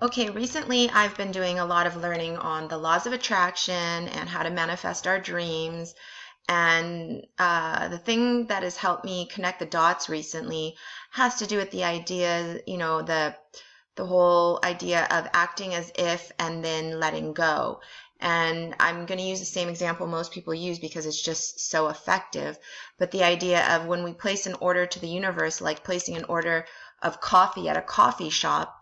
Okay, recently I've been doing a lot of learning on the laws of attraction and how to manifest our dreams. And the thing that has helped me connect the dots recently has to do with the idea, the whole idea of acting as if and then letting go. And I'm going to use the same example most people use because it's just so effective. But the idea of when we place an order to the universe, like placing an order of coffee at a coffee shop,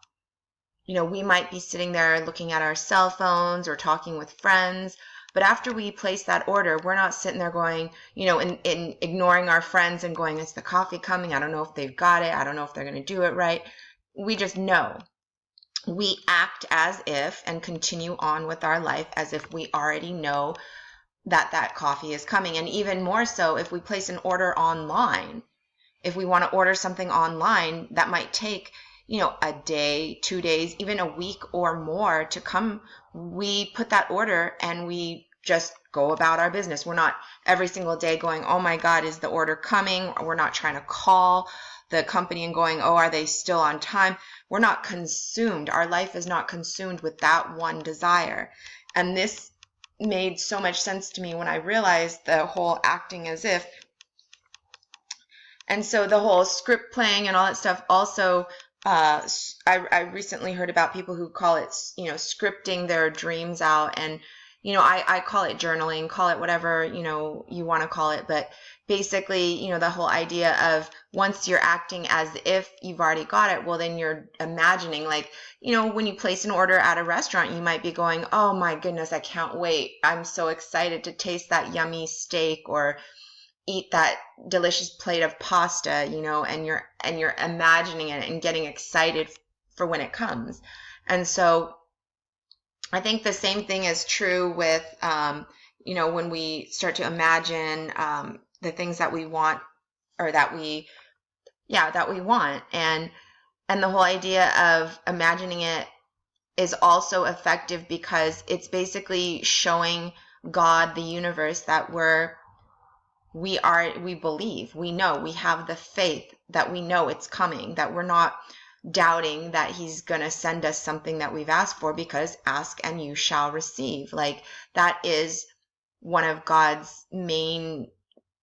we might be sitting there looking at our cell phones or talking with friends. But after we place that order, we're not sitting there going, in ignoring our friends and going, is the coffee coming? I don't know if they've got it. I don't know if they're going to do it right. We just know. We act as if and continue on with our life as if we already know that coffee is coming. And even more so, if we place an order online, if we want to order something online, that might take a day, 2 days, even a week or more to come. We put that order and we just go about our business. We're not every single day going, oh my God, is the order coming? We're not trying to call the company and going, oh, are they still on time? We're not consumed. Our life is not consumed with that one desire. And this made so much sense to me when I realized the whole acting as if. And so the whole script playing and all that stuff also, I recently heard about people who call it, scripting their dreams out. And, I call it journaling, call it whatever, you want to call it. But basically, the whole idea of once you're acting as if you've already got it, well, then you're imagining, like, when you place an order at a restaurant, you might be going, oh my goodness, I can't wait. I'm so excited to taste that yummy steak or eat that delicious plate of pasta, and you're imagining it and getting excited for when it comes. And so I think the same thing is true with, when we start to imagine the things that we want or that we want. And the whole idea of imagining it is also effective because it's basically showing God, the universe, that we believe, we know, we have the faith that we know it's coming, that we're not doubting that he's going to send us something that we've asked for, because ask and you shall receive. Like, that is one of God's main,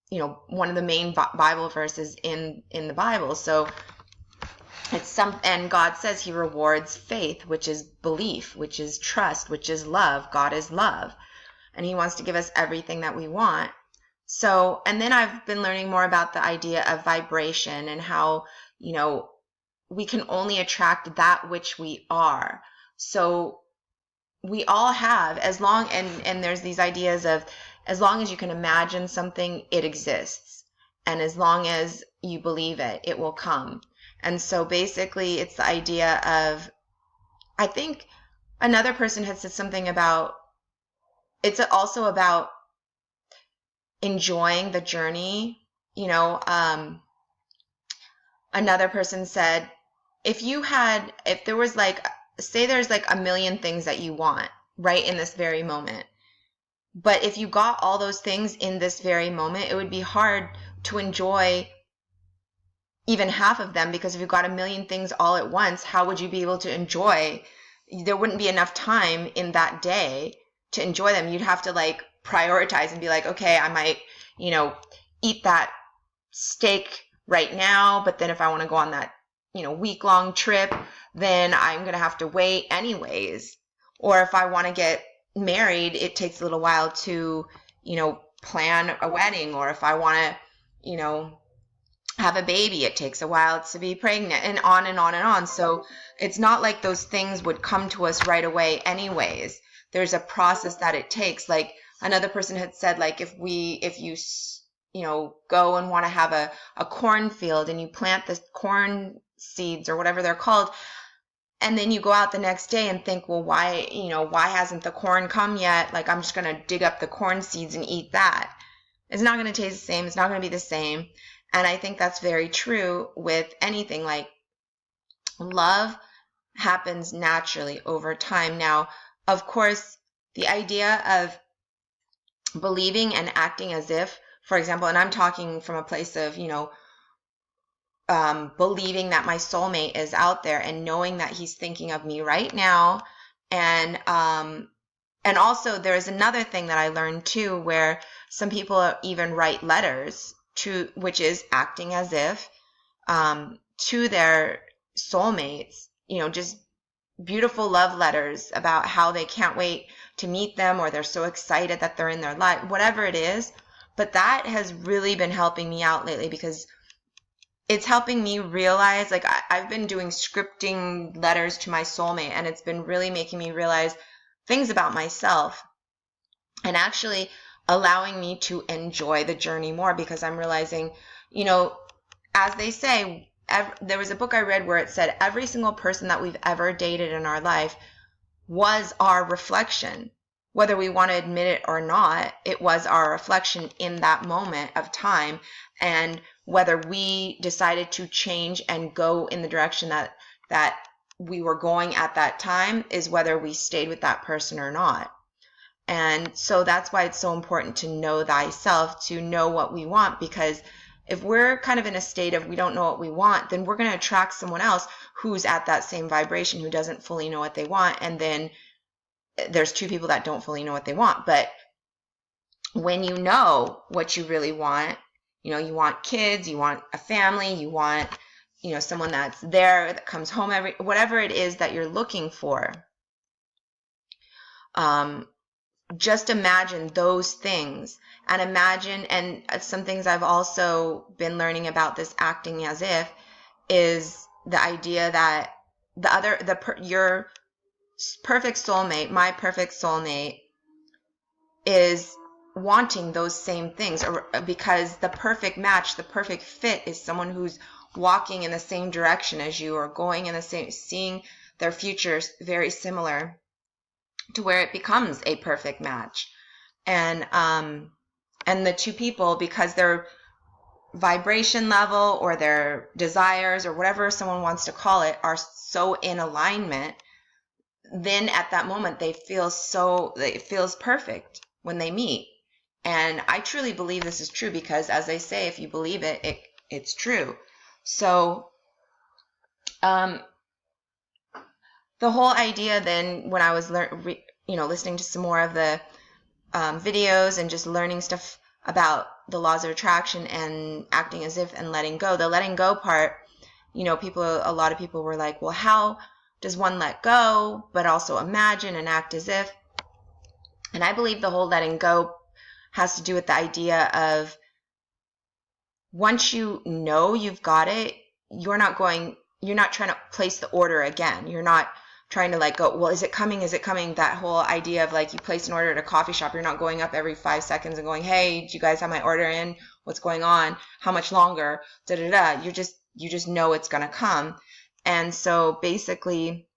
one of the main Bible verses in the Bible. So and God says he rewards faith, which is belief, which is trust, which is love. God is love, and he wants to give us everything that we want. So, and then I've been learning more about the idea of vibration and how, we can only attract that which we are. So we all have, and there's these ideas of, as long as you can imagine something, it exists. And as long as you believe it, it will come. And so basically it's the idea of, I think another person had said something about, it's also about enjoying the journey. Another person said, if there was say there's a million things that you want right in this very moment, but if you got all those things in this very moment, it would be hard to enjoy even half of them, because if you got a million things all at once, how would you be able to enjoy? There wouldn't be enough time in that day to enjoy them. You'd have to prioritize and be like, okay, I might, eat that steak right now, but then if I want to go on that, week-long trip, then I'm going to have to wait anyways. Or if I want to get married, it takes a little while to, plan a wedding. Or if I want to, have a baby, it takes a while to be pregnant, and on and on and on. So it's not like those things would come to us right away anyways. There's a process that it takes. Like another person had said, if you go and want to have a cornfield and you plant the corn seeds or whatever they're called, and then you go out the next day and think, well, why hasn't the corn come yet? I'm just going to dig up the corn seeds and eat that. It's not going to taste the same. It's not going to be the same. And I think that's very true with anything. Love happens naturally over time. Now, of course, the idea of believing and acting as if, for example, and I'm talking from a place of, believing that my soulmate is out there and knowing that he's thinking of me right now. And also there's another thing that I learned too, where some people even write letters to, which is acting as if, to their soulmates, just beautiful love letters about how they can't wait to meet them, or they're so excited that they're in their life, whatever it is. But that has really been helping me out lately, because it's helping me realize, like, I've been doing scripting letters to my soulmate, and it's been really making me realize things about myself, and actually allowing me to enjoy the journey more, because I'm realizing, as they say, there was a book I read where it said every single person that we've ever dated in our life was our reflection. Whether we want to admit it or not, it was our reflection in that moment of time. And whether we decided to change and go in the direction that we were going at that time is whether we stayed with that person or not. And so that's why it's so important to know thyself, to know what we want, because if we're kind of in a state of we don't know what we want, then we're going to attract someone else who's at that same vibration, who doesn't fully know what they want. And then there's two people that don't fully know what they want. But when you know what you really want, you want kids, you want a family, you want, someone that's there, that comes home whatever it is that you're looking for. Just imagine those things, and imagine, and some things I've also been learning about this acting as if is the idea that your perfect soulmate, my perfect soulmate, is wanting those same things, because the perfect match, the perfect fit is someone who's walking in the same direction as you, or going in the same, seeing their futures very similar, to where it becomes a perfect match. And the two people, because their vibration level or their desires or whatever someone wants to call it are so in alignment, then at that moment it feels perfect when they meet. And I truly believe this is true, because as they say, if you believe it, it's true. So the whole idea then, when I was listening to some more of the videos and just learning stuff about the laws of attraction and acting as if and letting go, the letting go part, a lot of people were like, well, how does one let go but also imagine and act as if? And I believe the whole letting go has to do with the idea of, once you know you've got it, you're not trying to place the order again. You're not trying to go, well, is it coming? Is it coming? That whole idea of you place an order at a coffee shop. You're not going up every 5 seconds and going, hey, do you guys have my order in? What's going on? How much longer? Da da da. You just know it's going to come. And so basically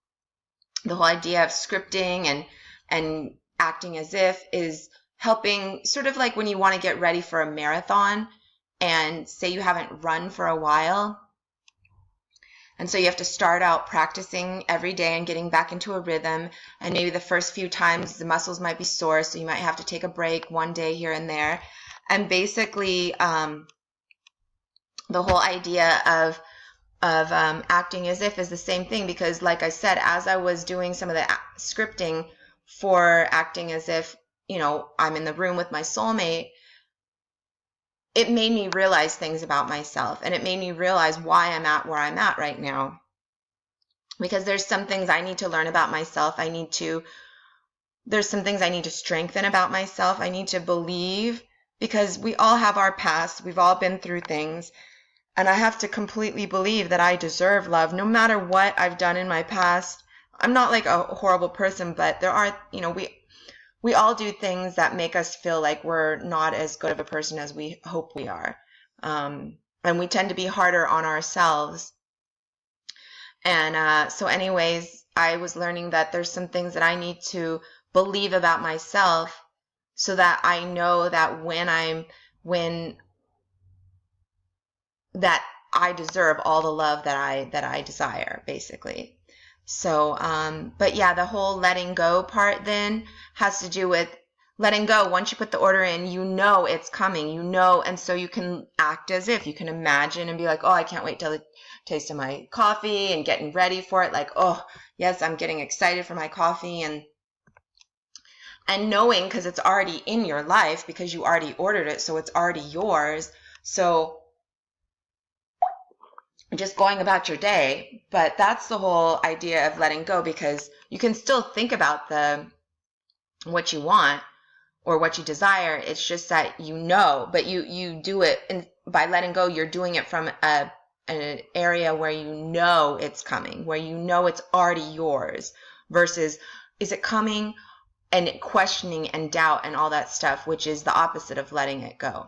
the whole idea of scripting and acting as if is helping, sort of like when you want to get ready for a marathon, and say you haven't run for a while, and so you have to start out practicing every day and getting back into a rhythm, and maybe the first few times the muscles might be sore, so you might have to take a break one day here and there. And basically the whole idea of acting as if is the same thing, because like I said, as I was doing some of the scripting for acting as if, I'm in the room with my soulmate, it made me realize things about myself, and it made me realize why I'm at where I'm at right now. Because there's some things I need to learn about myself. There's some things I need to strengthen about myself. I need to believe, because we all have our past. We've all been through things. And I have to completely believe that I deserve love, no matter what I've done in my past. I'm not like a horrible person, but there are, we all do things that make us feel like we're not as good of a person as we hope we are. And we tend to be harder on ourselves. And so anyways, I was learning that there's some things that I need to believe about myself, so that I know that that I deserve all the love that I desire, basically. So, but yeah, the whole letting go part then has to do with letting go, once you put the order in, you know it's coming, you know, and so you can act as if you can imagine and be like, oh, I can't wait till the taste of my coffee, and getting ready for it, like, oh yes, I'm getting excited for my coffee, and knowing, because it's already in your life, because you already ordered it, so it's already yours. So just going about your day. But that's the whole idea of letting go, because you can still think about what you want or what you desire. It's just that you know, but you do it, and by letting go, you're doing it from an area where you know it's coming, where you know it's already yours, versus is it coming, and questioning and doubt and all that stuff, which is the opposite of letting it go.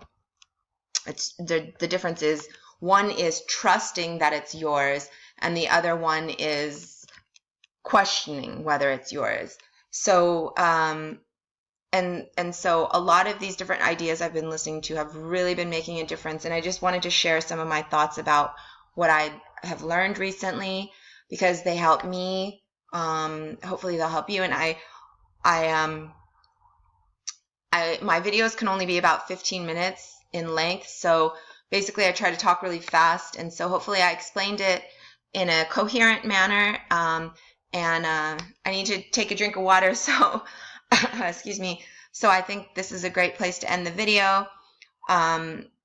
It's the difference is, one is trusting that it's yours, and the other one is questioning whether it's yours. So and so a lot of these different ideas I've been listening to have really been making a difference, and I just wanted to share some of my thoughts about what I have learned recently, because they help me. Hopefully they'll help you. And my videos can only be about 15 minutes in length, so basically I try to talk really fast, and so hopefully I explained it in a coherent manner. And I need to take a drink of water, so excuse me. So I think this is a great place to end the video.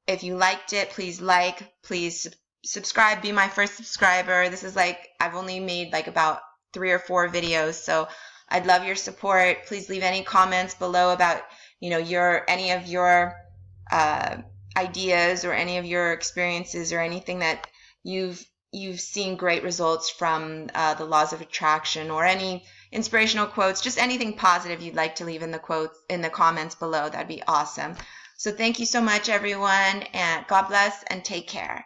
If you liked it, please please subscribe, be my first subscriber. This is like, I've only made like about 3 or 4 videos, so I'd love your support. Please leave any comments below about, you know, any of your ideas or any of your experiences, or anything that you've seen great results from the laws of attraction, or any inspirational quotes, just anything positive you'd like to leave in the comments below. That'd be awesome. So thank you so much, everyone, and God bless, and take care.